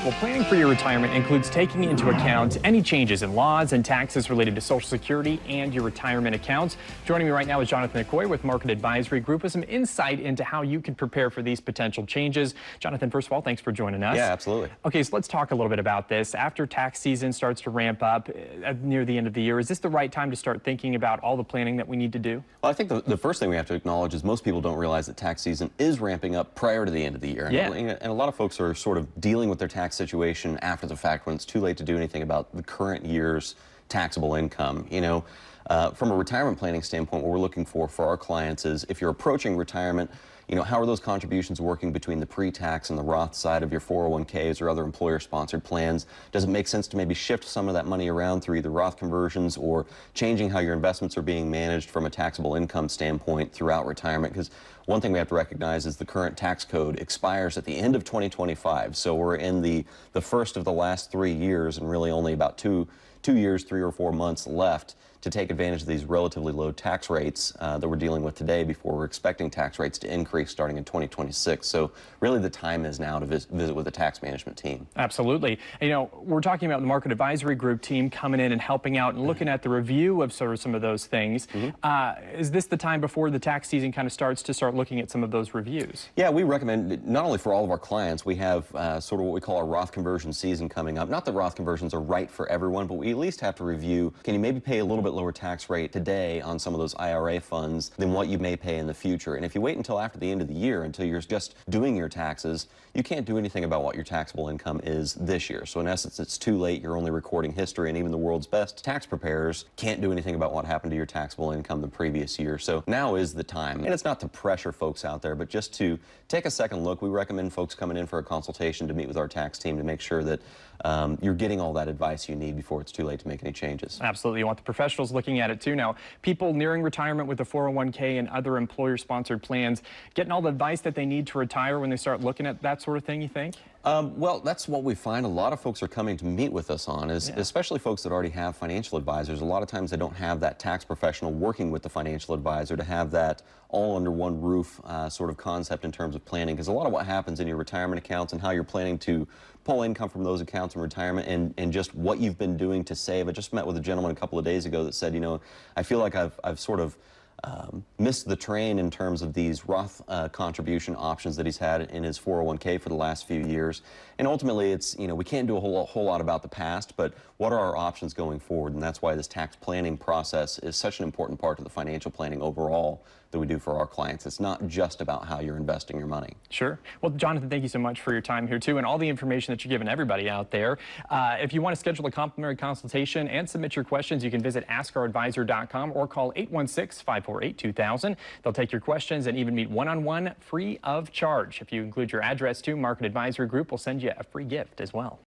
Well, planning for your retirement includes taking into account any changes in laws and taxes related to Social Security and your retirement accounts. Joining me right now is Jonathan McCoy with Market Advisory Group with some insight into how you can prepare for these potential changes. Jonathan, first of all, thanks for joining us. Yeah, absolutely. Okay, so let's talk a little bit about this. After tax season starts to ramp up near the end of the year, is this the right time to start thinking about all the planning that we need to do? Well, I think the first thing we have to acknowledge is most people don't realize that tax season is ramping up prior to the end of the year. And a lot of folks are sort of dealing with their tax situation after the fact when it's too late to do anything about the current year's taxable income. From a retirement planning standpoint, what we're looking for our clients is if you're approaching retirement, how are those contributions working between the pre-tax and the Roth side of your 401ks or other employer-sponsored plans? Does it make sense to maybe shift some of that money around through either Roth conversions or changing how your investments are being managed from a taxable income standpoint throughout retirement? Because one thing we have to recognize is the current tax code expires at the end of 2025. So we're in the first of the last 3 years and really only about two years, 3 or 4 months left to take advantage of these relatively low tax rates that we're dealing with today before we're expecting tax rates to increase starting in 2026. So really the time is now to visit with the tax management team. Absolutely. We're talking about the Market Advisory Group team coming in and helping out and looking at the review of sort of some of those things. Is this the time before the tax season kind of starts to start looking at some of those reviews? Yeah, we recommend, not only for all of our clients, we have sort of what we call our Roth conversion season coming up. Not that Roth conversions are right for everyone, but we at least have to review, can you maybe pay a little bit lower tax rate today on some of those IRA funds than what you may pay in the future. And if you wait until after the end of the year, until you're just doing your taxes, you can't do anything about what your taxable income is this year. So in essence, it's too late. You're only recording history, and even the world's best tax preparers can't do anything about what happened to your taxable income the previous year. So now is the time. And it's not to pressure folks out there, but just to take a second look. We recommend folks coming in for a consultation to meet with our tax team to make sure that you're getting all that advice you need before it's too late to make any changes. Absolutely. You want the professionals looking at it too. Now, people nearing retirement with a 401k and other employer-sponsored plans, getting all the advice that they need to retire when they start looking at that sort of thing, you think? Well, that's what we find a lot of folks are coming to meet with us on, especially folks that already have financial advisors. A lot of times they don't have that tax professional working with the financial advisor to have that all under one roof sort of concept in terms of planning. Because a lot of what happens in your retirement accounts and how you're planning to pull income from those accounts in retirement and just what you've been doing to save. I just met with a gentleman a couple of days ago that said, I feel like I've sort of missed the train in terms of these Roth contribution options that he's had in his 401k for the last few years. And ultimately, it's, we can't do a whole lot about the past, but what are our options going forward? And that's why this tax planning process is such an important part of the financial planning overall that we do for our clients. It's not just about how you're investing your money. Sure. Well, Jonathan, thank you so much for your time here, too, and all the information that you're giving everybody out there. If you want to schedule a complimentary consultation and submit your questions, you can visit AskOurAdvisor.com or call 816-548-2000. They'll take your questions and even meet one-on-one free of charge. If you include your address, too, Market Advisory Group will send you a free gift as well.